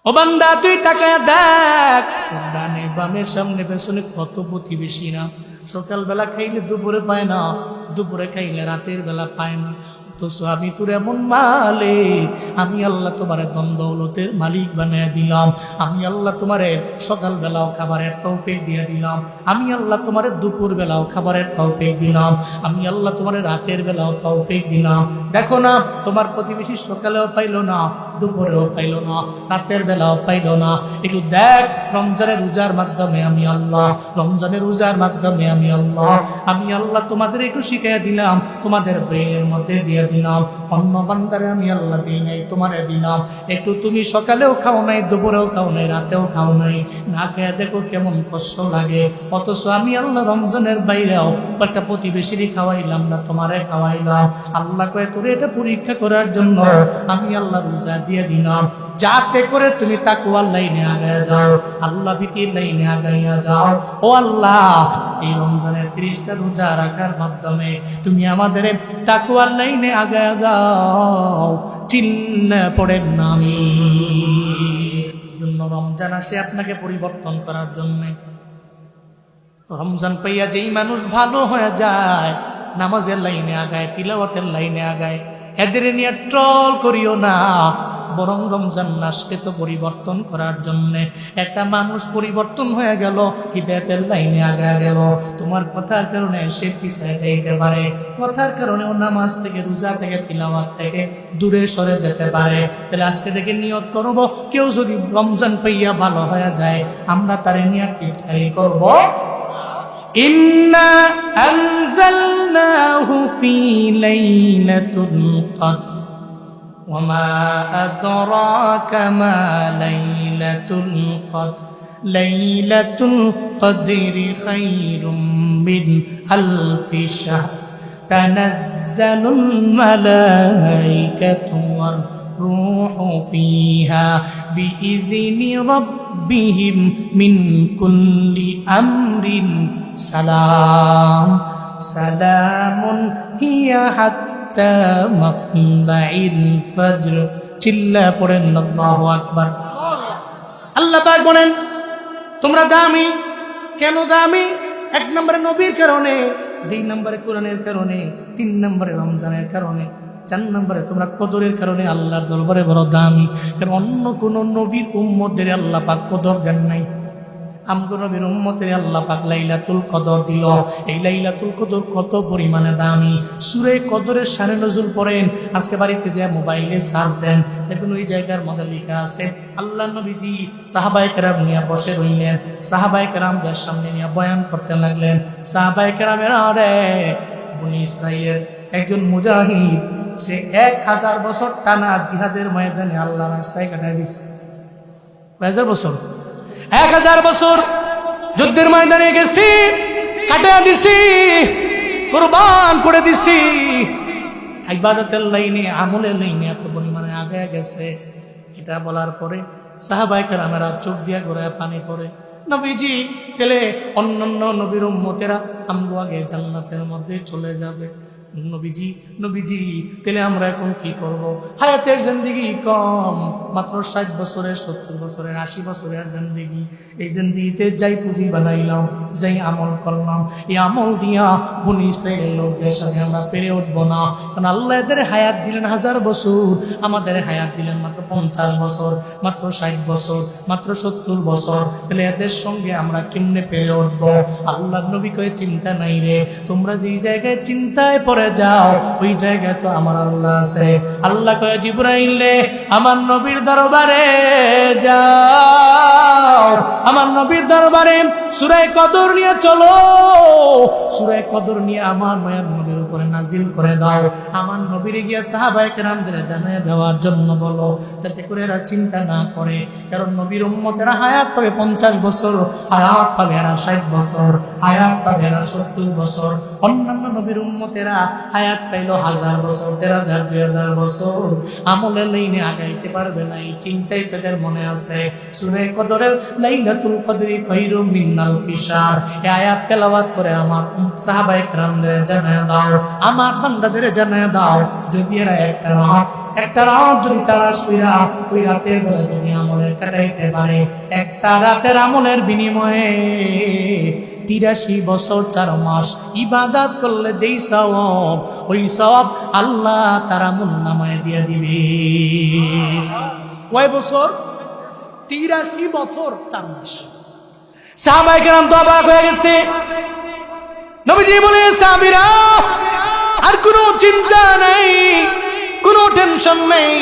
ও বান্দা তুই তাকায় দেখ, ডানে বামে সামনে পেছনে কত প্রতিবেশী না। সকালবেলা খাইলে দুপুরে পায় না, দুপুরে খাইলে রাতের বেলা পায় না। তো আমি তোর এমন মালিক, আমি আল্লাহ তোমার ধন দৌলতের মালিক বানিয়ে দিলাম। আমি আল্লাহ তোমারে সকালবেলাও খাবারের তৌফিক দিয়ে দিলাম। আমি আল্লাহ তোমার দুপুর বেলাও খাবারের তৌফিক দিলাম। আমি আল্লাহ তোমার রাতের বেলাও তৌফিক দিলাম। দেখো না, তোমার প্রতিবেশী সকালেও পাইলো না, দুপুরেও পাইলো না, রাতের বেলাও পাইলো না। একটু দেখ, রমজানের রোজার মাধ্যমে আমি আল্লাহ, রমজানের রোজার মাধ্যমে আমি আল্লাহ, আমি আল্লাহ তোমাদের একটু শিখিয়ে দিলাম, তোমাদের ব্রেনের মধ্যে দিয়ে দিলাম। অন্য বান্দারে আমি আল্লাহ দিই নাই, তোমারে দিলাম। একটু তুমি সকালেও খাও নাই, দুপুরেও খাও নাই, রাতেও খাও নাই, না খেয়ে দেখো কেমন কষ্ট লাগে। অথচ আমি আল্লাহ রমজানের বাইরেও একটা প্রতিবেশীরই খাওয়াইলাম না, তোমারে খাওয়াইলাম। আল্লাহ কয়ে তোরে এটা পরীক্ষা করার জন্য আমি আল্লাহ রোজা দিয়ে দিলাম, যাতে করে তুমি তাকওয়ার লাইনে আগায়া যাও, আল্লাহ ভীতির লাইনে আগাইয়া যাও। ও আল্লাহ, এই রমজানের 30টা রোজা রাখার মাধ্যমে তুমি আমাদের তাকওয়ার লাইনে আগায়া যাও, চিহ্ন পড়েন না। আমি জন্য রমজান আসে আপনাকে পরিবর্তন করার জন্য। রমজান পাইয়া যেই মানুষ ভালো হয়ে যায়, নামাজের লাইনে আগায়, তিলাওয়াতের লাইনে আগায়, এদের নিয়ে ট্রল করিও না। বরং রমজান মাসকে তো পরিবর্তন করার জন্য একটা মানুষ পরিবর্তন হয়ে গেল, হিদায়াতের লাইনে আগায় গেল। তোমার কথার কারণে সে পিছায় যাইতে পারে, কথার কারণে ও নামাজ থেকে, রোজা থেকে, তিলাওয়াত থেকে দূরে সরে যেতে পারে। তাহলে আজকে থেকে নিয়ত করব, কেউ যদি রমজান পাইয়া ভালো হয়ে যায়, আমরা তারে নিয়ে টিটকারি করব। ইন্না আনজালনাহু ফি লাইলাতুল কদর ওয়া মা আদরাকা মা লাইলাতুল কদর লাইলাতুল কদরি খায়রুম মিন আলফি শাহর তানাজ্জালুল মালাইকাতু ওয়ার রূহু ফিহা বিইذনি রাব্বিহিম মিন কুল্লি আমরিন সালাম সালামুন হিয়া হাত্তা মাতলাইল ফজর। চিল্লা পড়েন আল্লাহু আকবার। আল্লাহ পাক বলেন, তোমরা দামি। কেন দামি? 1 নম্বরে নবীর কারণে, 2 নম্বরে কোরআনের কারণে, 3 নম্বরে রমজানের কারণে, 4 নম্বরে তোমরা কদরের কারণে আল্লাহর দরবারে বড় দামি। কারণ অন্য কোন নবীর উম্মতদের আল্লাহ পাক কদর দেন নাই। আমগো নবীর উম্মতের আল্লাহ পাক লাইলাতুল কদর দিল। এই লাইলাতুল কদর কত পরিমাণে দামি। সূরা কদরের শানে নজুল পড়েন, আজকে বাড়িতে যে মোবাইলে সার্চ দেন, দেখুন ওই জায়গার মধ্যে লেখা আছে আল্লাহ নবীজি সাহাবায়ে কেরাম নিয়ে বসে রইলেন, সাহাবায়ে কেরামদের সামনে নিয়ে বয়ান করতে লাগলেন। সাহাবায়ে কেরামেরা, আরে বনি ইসরাইলের একজন মুজাহিদ, সে 1000 বছর টানা জিহাদের ময়দানে আল্লাহ রাস্তায় কাটায় দিছে। 1000 বছর, 1000 বছর যুদ্ধের ময়দানে গেছি, কাটায় দিছি, কুরবান করে দিছি। ইবাদতের লাইনে, আমলের লাইনে এত পরিমাণে আগে গেছে। এটা বলার পরে সাহাবায়ে কেরামেরা চোখ দিয়া ঘোরায় পানি পড়ে। নবীজি, তেলে অন্যান্য নবীর উম্মতেরা আমগো আগে জান্নাতের মধ্যে চলে যাবে। নবীজি, নবীজি, তাহলে আমরা এখন কি করব? হায়াতের জিন্দেগি কম, মাত্র 60 বছরের, 70 বছরের, 80 বছরের জিন্দেগি। এই জিন্দেগিতে যাই পুঁজি বানাইলাম, যাই আমল করলাম, এই আমল দিয়া বনি ইসরাইলের লোকদের সাথে আমরা পেরে উঠবো না। কারণ আল্লাহ এদের হায়াত দিলেন 1000 বছর, আমাদের হায়াত দিলেন মাত্র 50 বছর, মাত্র 60 বছর, মাত্র 70 বছর। তাহলে এদের সঙ্গে আমরা কেমনে পেরে উঠবো? আল্লাহ নবী কয়ে, চিন্তা নাই রে, তোমরা যেই জায়গায় চিন্তায় পড়ে যাও, ওই জায়গায় তো আমার আল্লাহ আছে। আল্লাহ কয়ে, জিবরাইল রে, আমার নবীর দরবারে যাও, আমার নবীর দরবারে সূরা কদর নিয়ে চলো, সূরা কদর নিয়ে আমার মায়ের নবীর উপরে নাজিল করে দাও। আমার নবীর গিয়া সাহাবায়ে কেরামদের জানিয়ে দেওয়ার জন্য বলো, যাতে করে এরা চিন্তা না করে। কারণ নবীর উম্মতেরা হায়াত পাবে 50 বছর, হায়াত পাবে এরা 60 বছর। হায়াত পাবে না 70 বছর। অন্যান্য নবীর উম্মতেরা হায়াত পাইল 1000 বছর, 1000, 2000 বছর। আমলের লাইনে আগাইতে পারবে না, এই চিন্তাই তাদের মনে আছে। সূরা কদরের লাইলাতুল কদরি খায়রুম মিন আলফি শাহর, এই আয়াত তেলাওয়াত করে আমার সাহাবায়ে কেরামদের জানায় দাও, আমার বান্দাদের জানায় দাও, যদি এরা একটা রাত যদি তারা শুইরা ওই রাতের বেলা যদি আমলে কাটাইতে পারে, একটা রাতের আমলের বিনিময়ে 83 বছর 4 মাস ইবাদত করলে যেই সওয়াব, ওই সওয়াব আল্লাহ তার আমলনামায় দিয়ে দিবে। কয় বছর? 83 বছর 4 মাস। সাহাবায়ে কেরাম তো অবাক হয়ে গেছে। নবীজি বলে, সাহাবীরা আর কোনো চিন্তা নাই, কোনো টেনশন নেই।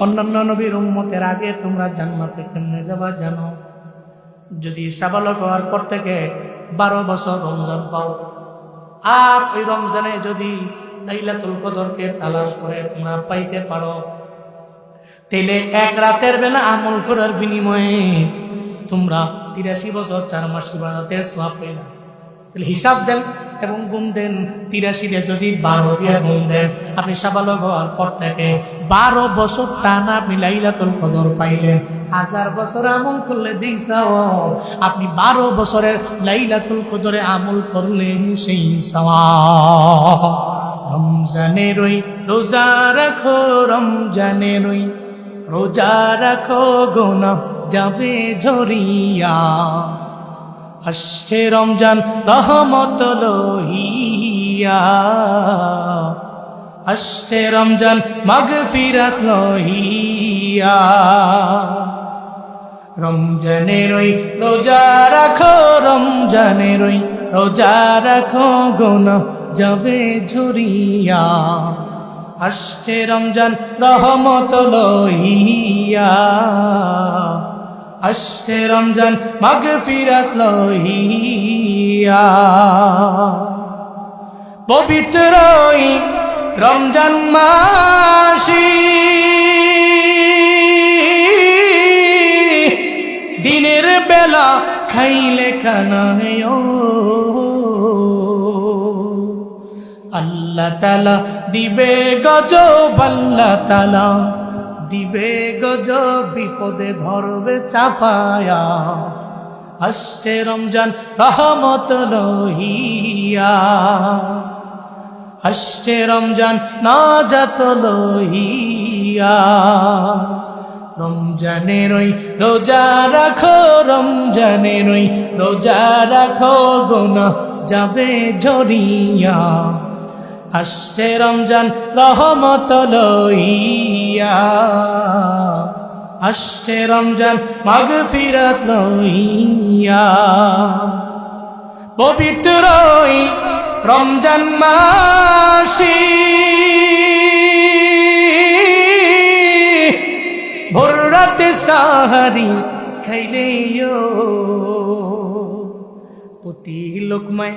অন্যান্য নবীর উম্মতের আগে তোমরা জান্নাতে কেমনে যাবা জানো? যদি সাবালক হওয়ার পর থেকে 12 বছর রমজান পাও, আর ওই রমজানে যদি লাইলাতুল কদরকে তালাশ করে তোমরা পাইতে পারো, তাইলে এক রাতের বেলা আমল করার বিনিময়ে তোমরা 83 বছর 4 মাস ইবাদতের সওয়াব পাইলা। তাহলে হিসাব দেন এবং গুণ দেন। 83 যদি 12 দিয়ে গুণ দেন, আপনি সাবালক হওয়ার পর থেকে 12 বছর টানা আপনি লাইলাতুল কদর পাইলেন। 1000 বছর আমল করলে যেই সওয়াব, আপনি 12 বছরের লাইলাতুল কদরে আমল করলে সেই সওয়াব। রমজানের ওই রোজা রাখো, রমজানের ওই রোজা রাখো, গুনাহ যাবে ঝরিয়া। আসছে রমজান রহমত লইয়া, আসছে রমজান মাগফিরাত লইয়া। রমজানের ওই রোজা রাখো, রমজানের ওই রোজা রাখো, গুনাহ যাবে ঝরিয়া। আসছে রমজান রহমত লইয়া, আসছে রমজান মাগফিরাত লইয়া। পবিত্র রমজান মাসি দিনের বেলা খাইলে খানায় আল্লাহ তাআলা দিবে গজব, আল্লাহ তাআলা দিবে গজব, বিপদে ধরবে চাপায়া। আসছে রমজান রহমত লইয়া, আসছে রমজান নাজাত লইয়া। রমজানের ওই রোজা রাখো, রমজানের ওই রোজা রাখো, গুনাহ যাবে ঝরিয়া। আসছে রমজান রহমত লইয়া, আসছে রমজান মাগফিরাত লইয়া। পবিত্র রমজান মাসি ভোর রাতে সাহারি খাইলেও প্রতি লোকমায়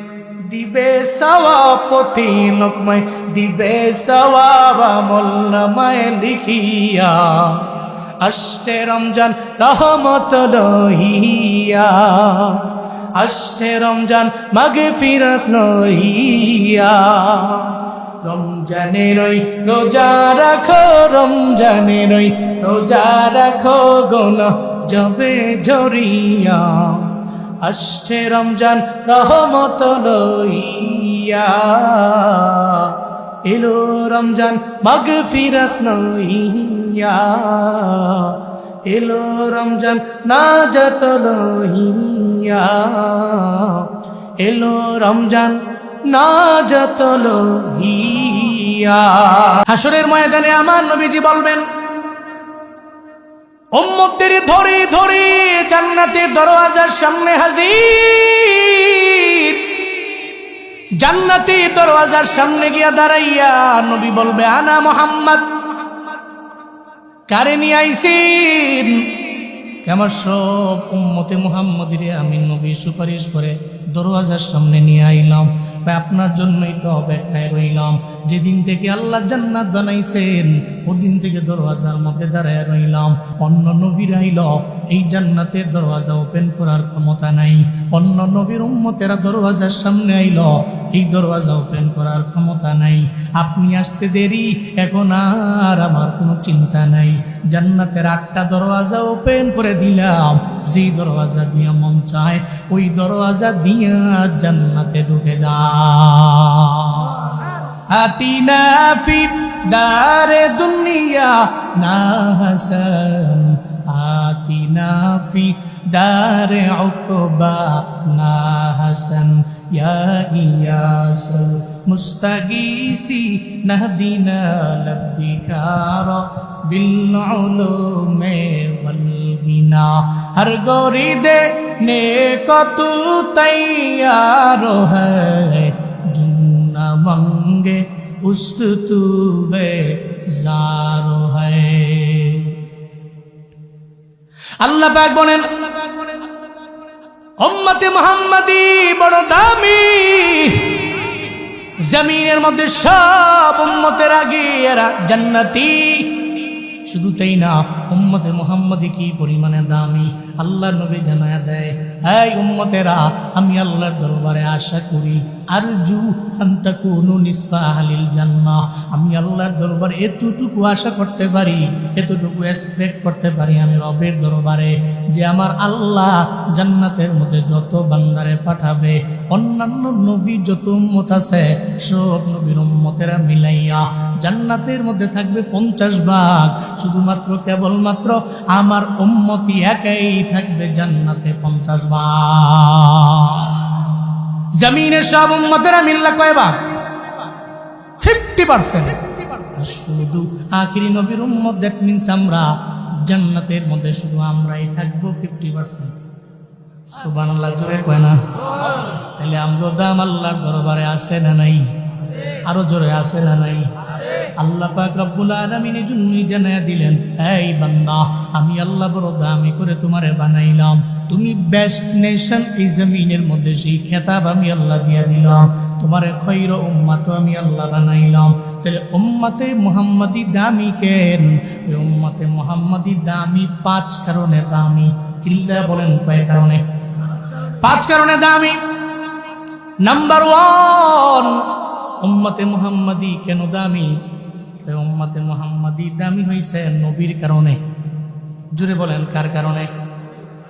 দিবে সওয়াব, প্রতি লোকমায় দিবে সওয়াব, আমলনামায় লিখিয়া। আসছে রমজান রহমত লইয়া, আসছে রমজান মাগফিরাত লইয়া। রমজানের ওই রোজা রাখো, রমজানের ওই রোজা রাখো, গুনাহ যাবে ঝরিয়া। আসছে রমজান রহমত লইয়া, এলো রমজান মাগফিরাত লইয়া, এলো রমজান নাজাত লইয়া, এলো রমজান নাজাত লইয়া। হাসরের ময়দানে আমার নবীজি বলবেন, উম্মতদের ধরে ধরে জান্নাতের দরওয়াজার সামনে হাজির। জান্নাতের দরওয়াজার সামনে গিয়া দাঁড়াইয়া নবী বলবে, আনা মুহাম্মদ, কারে নিয়ে আইছেন? আমার সব উম্মতে মুহাম্মদীরে আমি নবী সুপারিশ করে দরওয়াজার সামনে নিয়ে আইলাম। আপনার জন্যই তো অপেক্ষায় রইলাম। যেদিন থেকে আল্লাহ জান্নাত বানাইছেন ওদিন থেকে দরওয়াজার মধ্যে দাঁড়ায় রইলাম। অন্য নবীরা আইল, এই জান্নাতের দরওয়াজা ওপেন করার ক্ষমতা নাই। অন্য নবীর উম্মতেরা দরওয়াজার সামনে আইল, এই দরওয়াজা ওপেন করার ক্ষমতা নাই। আপনি আসতে দেরি, এখন আর আমার কোনো চিন্তা নাই। জান্নাতের 8টা দরওয়াজা ওপেন করে দিলাম। যেই দরওয়াজা দিয়া মন চায় ওই দরওয়াজা দিয়া জান্নাতে ঢুকে যা। আতিনা ফিদ দারে দুনিয়া না হাসান, আতিনা ফিদ দারে উকবা না হাসান, ইয়া ইয়াস মুস্তাগীসি নাহদিনা লব্বিকারা বিল উলুমে ওয়াল গিনা। হর গৌরি দে নে কতু তৈয়ার হ্যায়, জুনা মঙ্গে উস্ত তুবে জারো হ্যায়। আল্লাহ পাক বলেন উম্মতে মুহাম্মাদি বড় দামি। জমিনের মধ্যে সব উম্মতের আগে এরা জান্নাতি। শুধু তাই না, উম্মতে মুহাম্মাদি কি পরিমাণে দামি আল্লাহর নবী জানায়া দেয়, এই উম্মতেরা আমি আল্লাহর দরবারে আশা করি আরজু আন তাকুনু নিসফা আহলিল জান্নাহ। আমি আল্লাহর দরবারে এতটুকু আশা করতে পারি, এতটুকু এক্সপেক্ট করতে পারি আমি রবের দরবারে, যে আমার আল্লাহ জান্নাতের মধ্যে যত বান্দারে পাঠাবে, অন্যান্য নবী যত উম্মত আছে সব নবীর উম্মতেরা মিলাইয়া জান্নাতের মধ্যে থাকবে 50 ভাগ। শুধুমাত্র কেবলমাত্র আমার উম্মতি একাই থাকবে জান্নাতে 50 ভাগ। জমিনের সব উম্মতেরা মিললে কয় ভাগ? 50%। শুধু আখিরি নবীর উম্মত, দ্যাট মিন্স আমরা জান্নাতের মধ্যে শুধু আমরাই থাকবো 50%। সুবহানাল্লাহ, জোরে কয় না? তাহলে আমগো দাম আল্লাহর দরবারে আছে না নাই? আরো জোরে আছে না নাই? আল্লাহ পাক রব্বুল আলামিন জন্যই জানায়া দিলেন, এই বান্দা আমি আল্লাহ বড় দামি করে তোমারে বানাইলাম, তুমি বেস্ট নেশন এই জমিনের মধ্যে, সেই খেতাব আমি আল্লাহ দিয়া দিলাম। তোমারে খৈর উম্মাত আমি আল্লাহ বানাইলাম। তাহলে উম্মতে মুহাম্মাদি দামি কেন? এই উম্মতে মুহাম্মাদি দামি 5 কারণে দামি। চিল্লা বলেন কয় কারণে? 5 কারণে দামি। নাম্বার 1, উম্মতে মুহাম্মাদি কেন দামি? উম্মতে মুহাম্মাদি দামি হইছে নবীর কারণে। জুড়ে বলেন কার কারণে?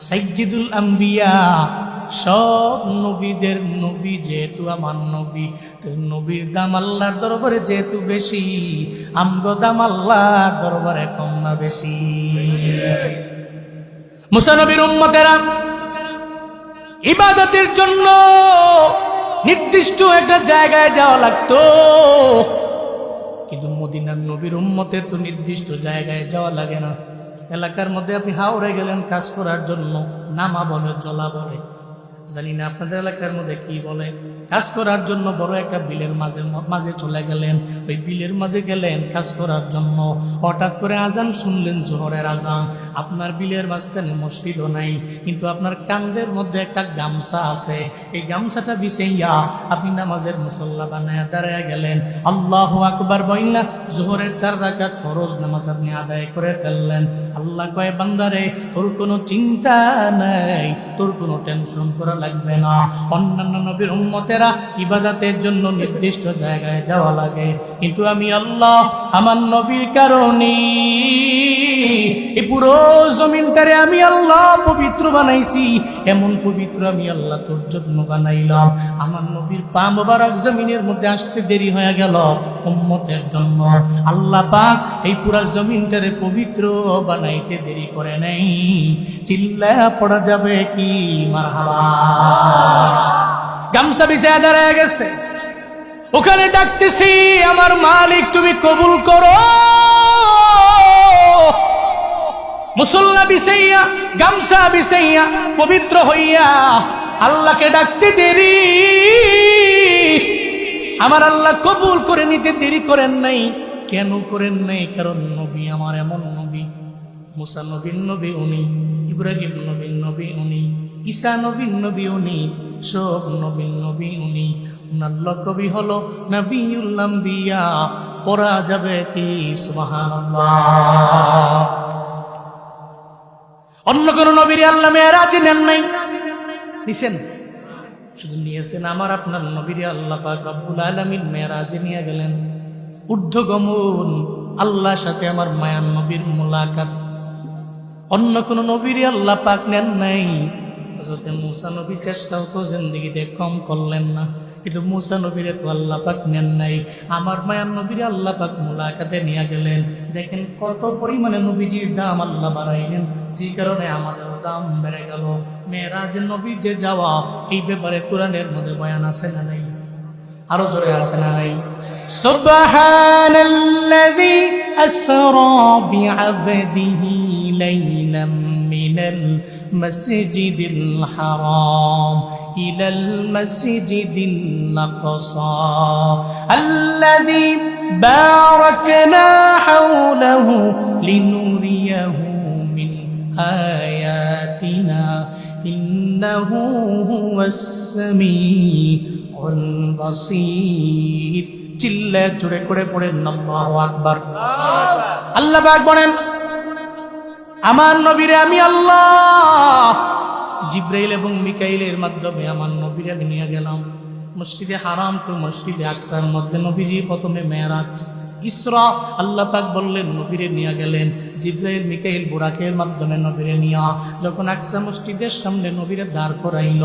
সাইয়্যিদুল আম্বিয়া, সব নবীদের নবী যেহেতু আমার নবী, তো নবীর দাম আল্লাহর দরবারে যেহেতু বেশি, আমগো দাম আল্লাহর দরবারে কম না বেশি? মুসা নবীর উম্মতেরা ইবাদতের জন্য নির্দিষ্ট একটা জায়গায় যাওয়া লাগতো, কিন্তু মদিনার নবীর উম্মতের তো নির্দিষ্ট জায়গায় যাওয়া লাগে না। এলাকার মধ্যে আপনি হাওড়ে গেলেন কাজ করার জন্য, নামা বলে জলা বলে, জানি না আপনাদের এলাকার মধ্যে কি বলে, কাজ করার জন্য বড় একটা বিলের মাঝে চলে গেলেন। ওই বিলের মাঝে গেলেন কাজ করার জন্য, হঠাৎ করে আজান শুনলেন, জোহরের আজান। আপনার বিলের মাঝখানে মসজিদও নাই, কিন্তু আপনার কাঁধের মধ্যে একটা গামছা আছে। এই গামছাটা বিছাইয়া আপনি নামাজের মুসল্লা বানায় দাঁড়ায় গেলেন। আল্লাহু আকবার বইনা জোহরের 4 রাকাত ফরজ নামাজ আপনি আদায় করে ফেললেন। আল্লাহ কয়, বান্দারে তোর কোনো চিন্তা নাই, তোর কোনো টেনশন করা লাগবে না। অন্যান্য নবীর উম্মতেরা ইবাদতের জন্য নির্দিষ্ট জায়গায় যাওয়া লাগে, কিন্তু আমি আল্লাহ আমার নবীর কারণে এই পুরো জমিনটারে আমি আল্লাহ পবিত্র বানাইছি। এমন পবিত্র আমি আল্লাহ তোর জন্য বানাইলাম। আমার নবীর পা মোবারক জমিনের মধ্যে আসতে দেরি হয়ে গেল উম্মতের জন্য। আল্লাহ পাক এই পুরো জমিনটারে পবিত্র বানাইতে দেরি করে নাই। চিল্লায়া পড়া যাবে কি মারহাবা? গামছা বিছায়া দাঁড়ায় গেছে, ওখানে ডাকতেছি, আমার মালিক তুমি কবুল করো। মুসল্লা বিছাইয়া গামছা বিছাইয়া পবিত্র হইয়া আল্লাহকে ডাকতে দেরি, আমার আল্লাহ কবুল করে নিতে দেরি করেন নাই। কেন করেন নাই? কারণ নবী আমার এমন নবী, মুসা নবীর নবী উনি, ইব্রাহিম নবীর নবী উনি, ঈসা নবীর নবী উনি, সব নবীর নবী উনি। আল্লাহ কবি হলো নবিউল আম্বিয়া, পড়া যাবে কি সুবহানাল্লাহ। অন্য কোন নবীর আল্লাহ মেরাজে নেন নাই, দিছেন? শুধু নিয়েছেন আমার আপনার নবীর আল্লাহ পাক রব্বুল আলামিন মেরাজে নিয়ে গেলেন। ঊর্ধ্বগমন, আল্লাহর সাথে আমার মায়ার নবীর মুলাকাত। অন্য কোন নবীর আল্লাহ পাক নেন নাই। হযরত মূসা নবী চেষ্টাও তো জিন্দেগিতে কম করলেন না, কিন্তু মূসা নবীর তো আল্লাহ পাক নেন নাই। আমার মায়ার নবীর আল্লাহ পাক মুলাকাতে নিয়ে গেলেন। দেখেন কত পরিমাণে নবীজির দাম আল্লাহ বাড়াইলেন, যে কারণে আমাদের দাম বেড়ে গেল। মেরাজের নবীর যে যাওয়া, এই ব্যাপারে কোরআনের মধ্যে বয়ান আছে না নাই? আরো জোরে আছে না নাই? সুবহানাল্লাযী আসরা বিআবদিহি লাইলাম মিনাল মাসজিদিল হারাম ইলাল মাসজিদিল আকসা আল্লাযী বারাকনা হাওলাহু লিনুরিয়াহু মিন আয়াতিনা ইন্নাহু হুয়াস সামিউল বাসীর। চিল্লা জোরে করে পড়েন আল্লাহু আকবার। আল্লাহ পাক বলেন, আমার নবীরে আমি আল্লাহ জিবরাইল এবং মিকাইলের মাধ্যমে আমার নবীরে আমি নিয়ে গেলাম মসজিদে হারাম টু মসজিদে আকসার মধ্যে। নবীজি প্রথমে মেরাজ ইসরা, আল্লাহ পাক বললেন নবীরে নিয়ে গেলেন। জিবরাইল মিকাইল বুরাকের মাধ্যমে নবীরে নিয়া যখন আকসা মসজিদের সামনে নবীরে দাঁড় করাইল,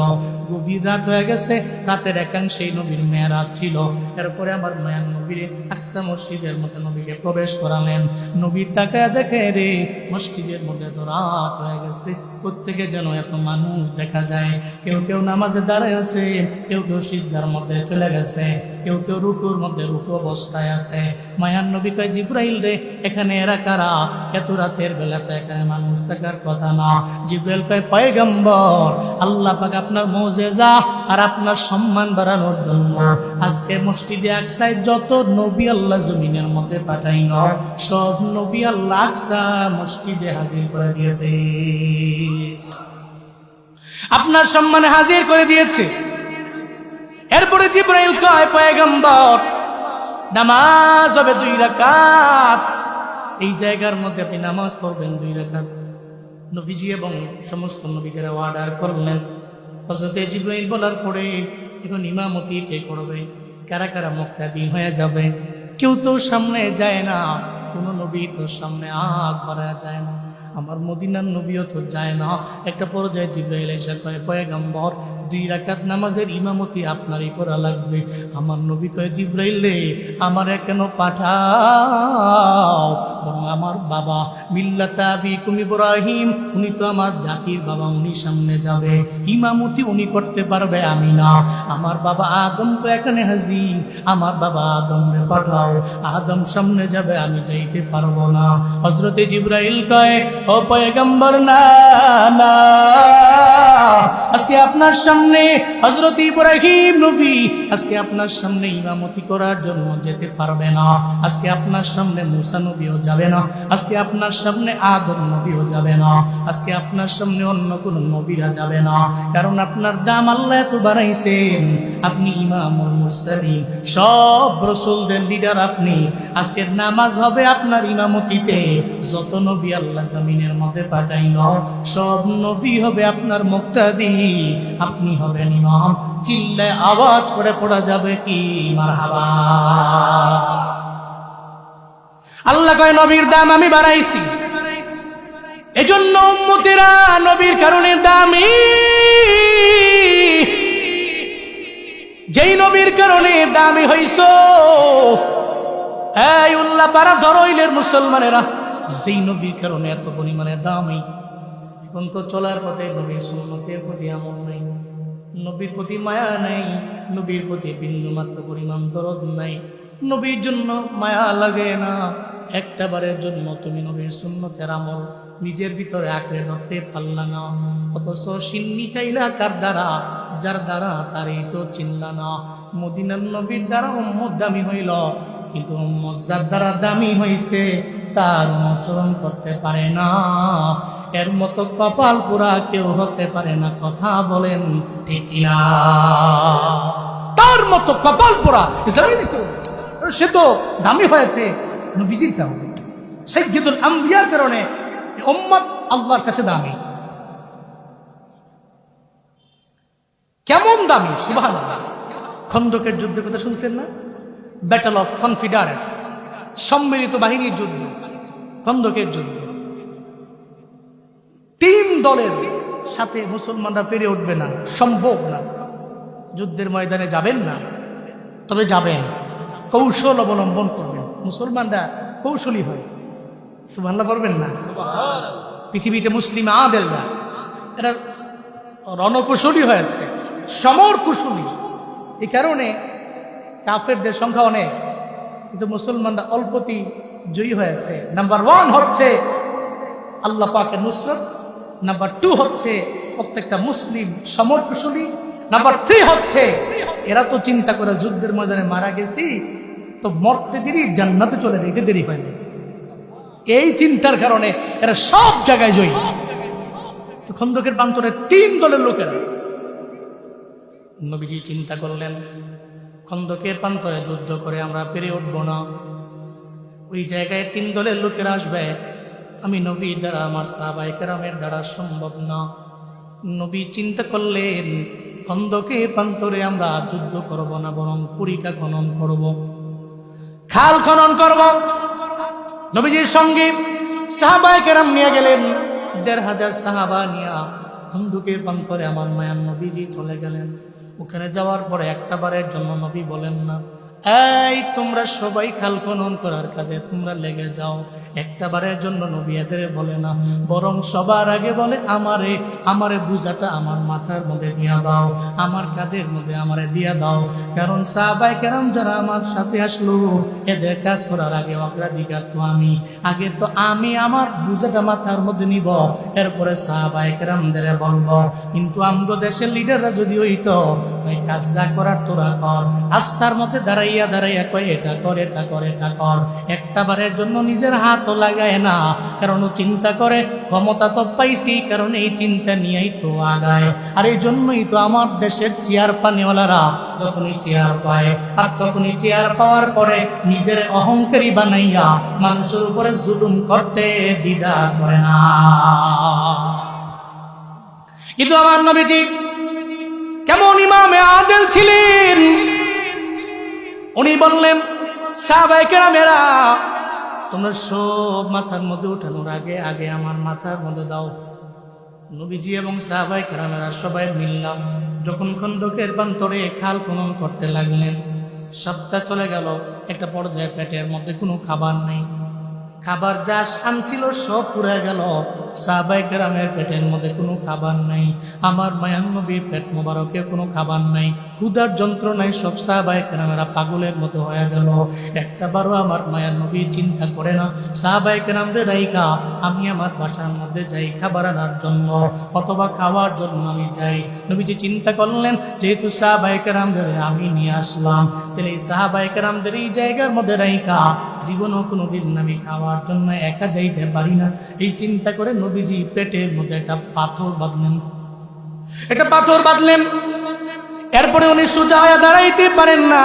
গভীর রাত হয়ে গেছে, রাতের একাংশেই নবীর মেরাজ ছিল। এরপরে আমার মায়ার নবীরে আকসা মসজিদের মধ্যে নবীকে প্রবেশ করালেন। নবী তাকায় দেখে, রে মসজিদের মধ্যে তো রাত হয়ে গেছে, প্রত্যেকে যেন এত মানুষ দেখা যায়। কেউ কেউ নামাজে দাঁড়ায় আছে, কেউ কেউ সিজদার মধ্যে চলে গেছে, কেউ কেউ রুকুর মধ্যে রুকু অবস্থায় আছে। মায়ার নবী কয়, জিবরাইল রে, এখানে এরা কারা? এত রাতের বেলাতে এখানে মানুষ থাকার কথা না। জিবরাইল কয়, পয়গম্বর, আল্লাহ পাক আপনার মুজিজা আর আপনার সম্মান বাড়ানোর জন্য আজকে মসজিদে আকসায় যত নবী আল্লাহ জমিনের মধ্যে পাঠাইল, সব নবী আল্লাহ আকসা মসজিদে হাজির করে দিয়েছে, আপনার সম্মানে হাজির করে দিয়েছে। এরপরে জিবরাইল কয়, পয়গম্বর, নামাজ হবে 2 রাকাত, এই জায়গার মধ্যে আপনি নামাজ পড়বেন 2 রাকাত। নবীজি এবং সমস্ত নবীরা অর্ডার করলেন। হযরত জিবরাইল বলার পরে এখন ইমামতি কে করবে? কারা কারা মুক্তাদি হয়ে যাবে? কেউ তো সামনে যায় না, কোন নবী তো সামনে আগ বাড়ায় যায় না, আমার মদিনার নবীও তো যায় না। একটা পর্যায়ে জিবরাইল এসে কয়, পয়গম্বর, 2 রাকাত নামাজের ইমামতি আপনারই করা লাগবে। আমার নবী কয়, জিবরাইল রে, আমারে কেন পাঠাও? বরং আমার বাবা মিল্লাতা আবিকুম ইব্রাহিম, উনি তো আমার জাতির বাবা, উনি সামনে যাবে, ইমামতি উনি করতে পারবে, আমি না। আমার বাবা আদম তো এখানে হাজির, আমার বাবা আদমরে পাঠাও, আদম সামনে যাবে, আমি যাইতে পারবো না। হযরতে জিবরাইল কয়, ও পয়গম্বর, না না, আজকে আপনার সামনে হযরত ইব্রাহিম নবী আজকে আপনার সামনে ইমামতি করার জন্য যেতে পারবে না। আজকে আপনার সামনে মূসা নবীও যাবে না, আজকে আপনার সামনে আদম নবীও যাবে না, আজকে আপনার সামনে অন্য কোন নবীরা যাবে না। কারণ আপনার দাম আল্লাহ এত বাড়াইছেন, আপনি ইমামুল মুরসালিন, সব রাসূলদের লিডার আপনি। আজকের নামাজ হবে আপনার ইমামতিতে। যত নবী আল্লাহ জমিনের মধ্যে পাঠাইল, সব নবী হবে আপনার মুক্তাদি, আপনি হবেন ইমাম। চিল্লায় আওয়াজ করে পড়া যাবে কি মারহাবা? আল্লাহ কয়, নবীর দাম আমি বাড়াইছি, এজন্য উম্মতেরা নবীর কারণে দামি। যেই নবীর কারণে দামি হইছো, এই উল্লাহ পাড়া ধরইলের মুসলমানেরা, যেই নবীর কারণে এত পরিমাণে দামি, এখন তো চলার পথে নবীর সুন্নতের প্রতি আমল নাই, নবীর প্রতি মায়া নাই, নবীর প্রতি বিন্দু মাত্র পরিমাণ দরদ নাই, নবীর জন্য মায়া লাগে না। একটা বারের জন্য তুমি নবীর সুন্নতের আমল নিজের ভিতরে আঁকড়ে ধরতে পারলা না, অথচ সিন্নি খাইলা কার দ্বারা? যার দ্বারা তারই তো চিনলা না। মদিনার নবীর দ্বারা উম্মত দামি হইল, কিন্তু উম্মত যার দ্বারা দামি হইছে তার অনুসরণ করতে পারে না। এর মতো কপাল পুরা কেউ হতে পারে না। কথা বলেন ঠিক না? তার মতো কপাল পোড়া ইসরায়েলি কেউ, সে তো দামি হয়েছে নবীজির কারণে, সাইয়্যিদুল আম্বিয়ার কারণে উম্মত আল্লাহর কাছে দামি। কেমন দামি, সুবহানাল্লাহ। খন্দকের যুদ্ধের কথা শুনছেন না? ব্যাটল অফ কনফিডারেন্স, সম্মিলিত বাহিনীর যুদ্ধ, খন্দকের যুদ্ধ। 3 দলের সাথে মুসলমানরা পেরে উঠবে না, সম্ভব না। যুদ্ধের ময়দানে যাবেন না, তবে যাবেন, কৌশল অবলম্বন করবেন। মুসলমানরা কৌশলী হয়, সুবহানাল্লাহ পড়বেন না? পৃথিবীতে মুসলিম আদেলরা এরা রণকুশলী হয়েছে, সমর কুশলী। এই কারণে কাফেরদের সংখ্যা অনেক, কিন্তু মুসলমানরা অল্পতেই জয়ী হয়েছে। নাম্বার 1 হচ্ছে আল্লাহ পাকের নুসরত, নাম্বার 2 হচ্ছে প্রত্যেকটা মুসলিম সমর কুশলী, নাম্বার 3 হচ্ছে এরা তো চিন্তা করে যুদ্ধের ময়দানে মারা গেছি তো মরতে দেরি, জান্নাতে চলে যাইতে দেরি হয় না। এই চিন্তার কারণে এরা সব জায়গায় জয়ী। তো খন্দকের প্রান্তরে 3 দলের লোকেরা, নবীজি চিন্তা করলেন খন্দকের প্রান্তরে যুদ্ধ করে আমরা পেরে উঠব না, ওই জায়গায় 3 দলের লোকেরা আসবে, আমি নবী দ্বারা আমার সাহাবায়ে কেরামের দ্বারা সম্ভব না। নবী চিন্তা করলেন খন্দকের প্রান্তরে আমরা যুদ্ধ করব না, বরং পরিখা খনন করব, খাল খনন করব। নবীজির সঙ্গে সাহাবায়ে কেরাম নিয়ে গেলেন, 1500 সাহাবা নিয়ে খন্দকের প্রান্তরে আমার মায়ার নবীজি চলে গেলেন। ওখানে যাওয়ার পরে একটা বারের জন্য নবী বলেন না, এই তোমরা সবাই খাল খনন করার কাজে তোমরা লেগে যাও। একটা বারের জন্য নবী এদের বলে না, বরং সবার আগে বলে আমারে বুঝাটা আমার মাথার মধ্যে দিয়া দাও, আমার কাঁধের মধ্যে আমারে দিয়া দাও। কারণ সাহাবায়ে কেরাম যারা আমার সাথে আসলো এদের কাজ করার আগে অগ্রাধিকার তো আমি, আগে তো আমি আমার বুঝাটা মাথার মধ্যে নিব, এরপরে সাহাবায়ে কেরামদের বলবো। কিন্তু আমগো দেশের লিডাররা যদি হইতো ওই কাজ যা করার তোরা কর, রাস্তার মধ্যে দাঁড়াইয়া দাঁড়াইয়া কয় এটা কর এটা কর এটা কর, একটা বারের জন্য নিজের হাতও লাগায় না। কারণ ও চিন্তা করে ক্ষমতা তো পাইছি, কারণ এই চিন্তা নিয়েই তো আগায়। আর এই জন্যই তো আমার দেশের চেয়ার পানিওয়ালারা যখনই চেয়ার পায় আর তখনই চেয়ার পাওয়ার পরে নিজের অহংকারী বানাইয়া মানুষের উপরে জুলুম করতে দ্বিধা করে না। কিন্তু আমার নবীজি কেমন ইমামে আদেল ছিলেন, উনি বললেন সাহাবায়ে কেরামেরা তোমরা সব মাথার মধ্যে উঠানোর আগে আগে আমার মাথার মধ্যে দাও। নবীজি এবং সাহাবায়ে কেরামেরা সবাই মিললাম যখন খন্দকের প্রান্তরে খাল খনন করতে লাগলেন। সপ্তাহ চলে গেল, একটা পর্যায়ে পেটের মধ্যে কোনো খাবার নেই, খাবার যা আনছিল সব ফুরে গেল। সাহাবায়ে কেরামের পেটের মধ্যে কোনো খাবার নাই, আমার মায়ার নবীর পেট মোবারকে কোনো খাবার নাই, ক্ষুধার যন্ত্রণায় সব সাহাবায়ে কেরামেরা পাগলের মতো হয়ে গেল। একটা বারও আমার মায়ার নবী চিন্তা করে না সাহাবায়ে কেরামদের রাইখা আমি আমার বাসার মধ্যে যাই খাবার আনার জন্য অথবা খাওয়ার জন্য আমি যাই। নবীজি চিন্তা করলেন যেহেতু সাহাবায়ে কেরামদের আমি নিয়ে আসলাম, তাহলে এই সাহাবায়ে কেরামদের এই জায়গার মধ্যে রাইখা জীবনও কোনোদিন আমি খাওয়ার জন্য একা যাইতে পারি না। এই চিন্তা করে নবীজি পেটের মধ্যে একটা পাথর বাঁধলেন। এরপরে উনি সোজা হয়ে দাঁড়াইতে পারেন না,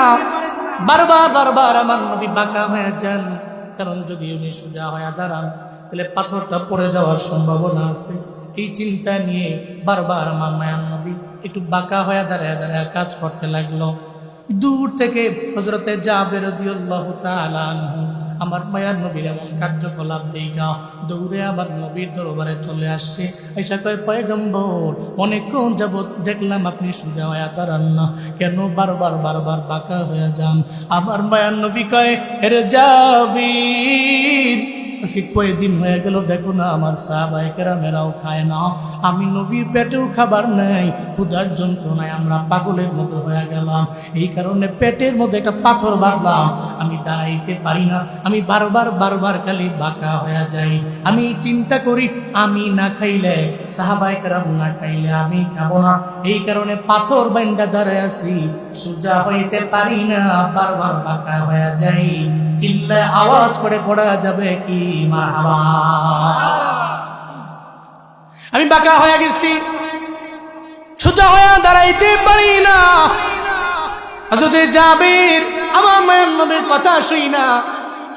বারবার আমার নবী বাঁকা হয়ে যান। কারণ যদি উনি সোজা হয়ে দাঁড়ান তাহলে পাথরটা পড়ে যাওয়ার সম্ভাবনা আছে। এই চিন্তা নিয়ে বারবার আমার মায়ার নবী একটু বাঁকা হয়ে দাঁড়ায় কাজ করতে লাগলো। দূর থেকে হযরতে জাবের রাদিয়াল্লাহু তাআলা আনহু আমার মায়ার নবীর এমন কার্যকলাপ দেখা দৌড়ে আবার নবীর দরবারে চলে আসছে। আয়েশা কয় পয়গম্বর অনেকক্ষণ যাবত দেখলাম আপনি সোজা হয়ে দাঁড়ান না, কেন বারবার বাঁকা হয়ে যান? আমার মায়ার নবী কয় এরে জাবির আজকে কয়েকদিন হয়ে গেল দেখো না আমার সাহাবায়ে কেরামেরাও খায় না, আমি নবীর পেটেও খাবার নাই, ক্ষুধার যন্ত্রণায় আমরা পাগলের মতো হয়ে গেলাম। এই কারণে পেটের মধ্যে একটা পাথর বাঁধলাম, আমি দাঁড়াইতে পারি না, আমি বারবার খালি বাঁকা হয়ে যাই। আমি চিন্তা করি আমি না খাইলে সাহাবায়ে কেরাম না খাইলে আমি খাবো না, এই কারণে পাথর বাঁধা দাঁড়ায় আছি, সোজা হইতে পারি না, বারবার বাঁকা হয়ে যাই। চিল্লায় আওয়াজ করে পড়া যাবে কি মারহাবা? আমি বাঁকা হয়ে গেছি, সোজা হয়ে দাঁড়াইতে পারি না। হযরত জাবির আমার মায়ের নবীর কথা শুই না,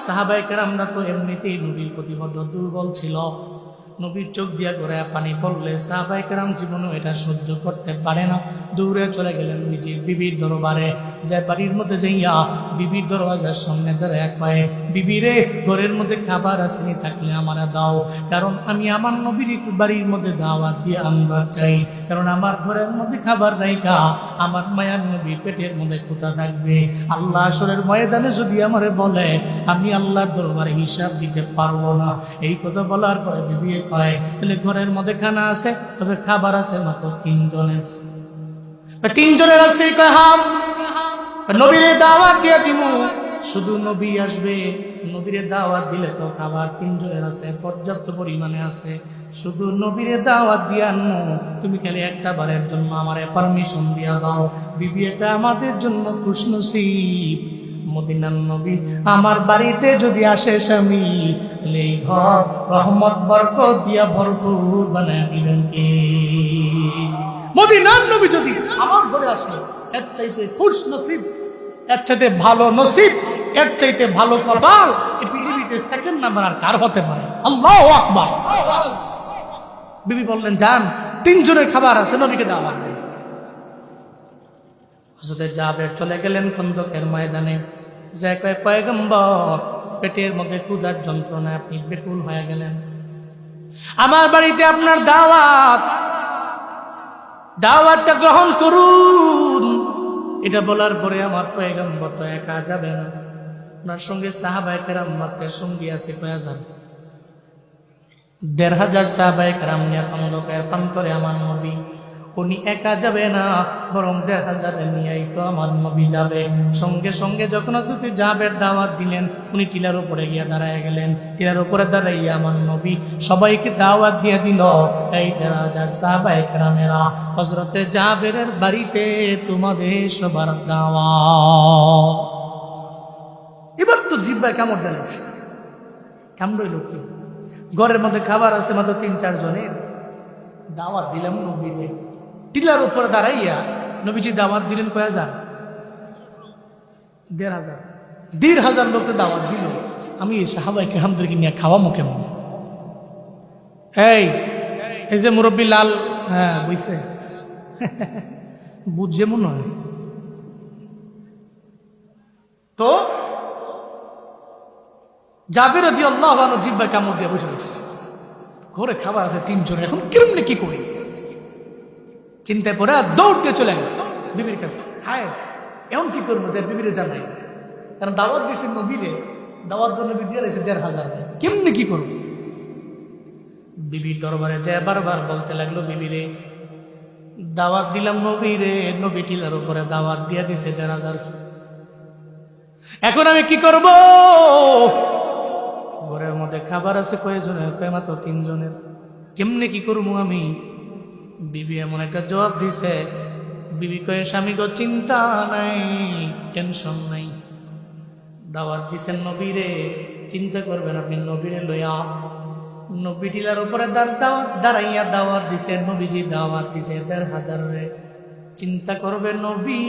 সাহাবায়ে কেরামরা তো এমনিতেই নবীর প্রতি বড় দুর্বল ছিল। নবীর চোখ দিয়া করে পানি পড়লে সাহাবায়ে কেরাম জীবনেও এটা সহ্য করতে পারে না, দৌড়ে চলে গেলেন নিজের বিবির দরবারে। যে বাড়ির মধ্যে যাইয়া বিবির দরওয়াজার সামনে দাঁড়ায় কয়, বিবি রে, ঘরের মধ্যে খাবার আসেনি, থাকলে আমারে দাও, কারণ আমি আমার নবীর একটু বাড়ির মধ্যে দাওয়াত দিয়ে আনবার চাই, কারণ আমার ঘরের মধ্যে খাবার রাইখা আমার মায়ার নবীর পেটের মধ্যে কোথা থাকবে। আল্লাহ আসরের ময়দানে যদি আমারে বলে, আমি আল্লাহর দরবারে হিসাব দিতে পারবো না। এই কথা বলার পরে বিবি কয়, তাহলে ঘরের মধ্যে খানা আছে, তবে খাবার আছে মাত্র 3 জনের। 3 জনের আছে, কয় হাম নবীরে দাওয়াত দিয়ে দিমু, শুধু নবী আসবে, নবীরে দাওয়াত দিলে তো খাবার 3 জনের আছে, পর্যাপ্ত পরিমাণে আছে, শুধু নবীরে দাওয়াত দিয়ে আনমু, তুমি খালি একটা বারের জন্য আমারে পারমিশন দিয়া দাও। বিবি, এটা আমাদের জন্য খুশনসিব, মদিনার নবী আমার বাড়িতে যদি আসে স্বামী, তাহলে এই ঘর রহমত বরকত দিয়া ভরপুর বানায় দিবেন কে? মদিনার নবী যদি আমার ঘরে আসে, এর চাইতে খুশ নসিব, এর চাইতে ভালো নসিব, এর চাইতে ভালো কপাল এই পৃথিবীতে সেকেন্ড নাম্বার আর কার হতে পারে? আল্লাহু আকবার। বিবি বললেন, যান, 3 জনের খাবার আছে, নবীকে দাওয়াত দেন। হযরত জাবের চলে গেলেন খন্দকের ময়দানে, যে কয়, পয়গম্বর, পেটের মধ্যে ক্ষুধার যন্ত্রণায় আপনি বেকুল হয়ে গেলেন, আমার বাড়িতে আপনার দাওয়াত, দাওয়াতটা গ্রহণ করুন। এটা বলার পরে আমার পয়গম্বর তো একা যাবে না, ওনার সঙ্গে সাহাবায়ে কেরাম আছে, সঙ্গী আছে, কয়া যান 1500 সাহাবায়ে কেরাম নিয়ে খন্দকের প্রান্তরে আমার নবী, উনি একা যাবে না, বরং 1500 নিয়েই তো আমার নবী যাবে। সঙ্গে সঙ্গে যখন হযরত জাবের দাওয়াত দিলেন, উনি টিলার উপরে গিয়ে দাঁড়ায় গেলেন। টিলার উপরে দাঁড়াইয়া আমার নবী সবাইকে দাওয়াত দিয়ে দিল, এই 1500 সাহাবায়ে কেরামেরা, হযরত জাবেরের বাড়িতে তোমাদের সবার দাওয়াত। এবার তো জিহ্বায় কামড় দিয়েছে, কামড় হইল কি? ঘরের মধ্যে খাবার আছে মাত্র 3-4 জনের, দাওয়াত দিলাম নবীরে। টিলার উপরে দাঁড়াইয়া নবীজি দাওয়াত দিলেন কয় হাজার? 1500। 1500 লোককে দাওয়াত দিল। আমি এই সাহাবায়ে কেরামদেরকে নিয়ে খাওয়ামো কেমন? এই যে মুরব্বী লাল, হ্যাঁ বুঝছে, বুঝছে মনে হয় তো। জাবের রাদিয়াল্লাহু আনহু জিহ্বায় কামড় দিয়ে বসে রয়েছে, ঘরে খাবার আছে 3 জনের, এখন কেমনে কি করি? চিন্তায় পড়ে দৌড় দিয়ে চলে গেছে বিবির কাছে। হায়, এমন কি করবো যে বিবিরে জানাই, কারণ দাওয়াত দিয়েছে নবীরে, দাওয়াত নবী দিয়ে দিয়েছে 1500, কেমনে কি করবো? বিবির দরবারে যায় বারবার বলতে লাগলো, বিবিরে দাওয়াত দিলাম নবীরে, নবী টিলার উপরে দাওয়াত দিয়ে দিছে 1500, এখন আমি কি করব? ঘরের মধ্যে খাবার আছে কয়জনের? কয় মাত্র 3 জনের, কেমনে কি করবো আমি? বিবি এমন একটা জবাব দিছে, বিবি কয়ে, স্বামী গো, চিন্তা নাই, টেনশন নাই, দাওয়াত দিছেন নবীরে, চিন্তা করবেন আপনি নবীরে লইয়া। নবী টিলার উপরে দাঁড়াইয়া দাওয়াত দিছে, নবীজি দাওয়াত দিছে 1500 রে, চিন্তা করবে নবী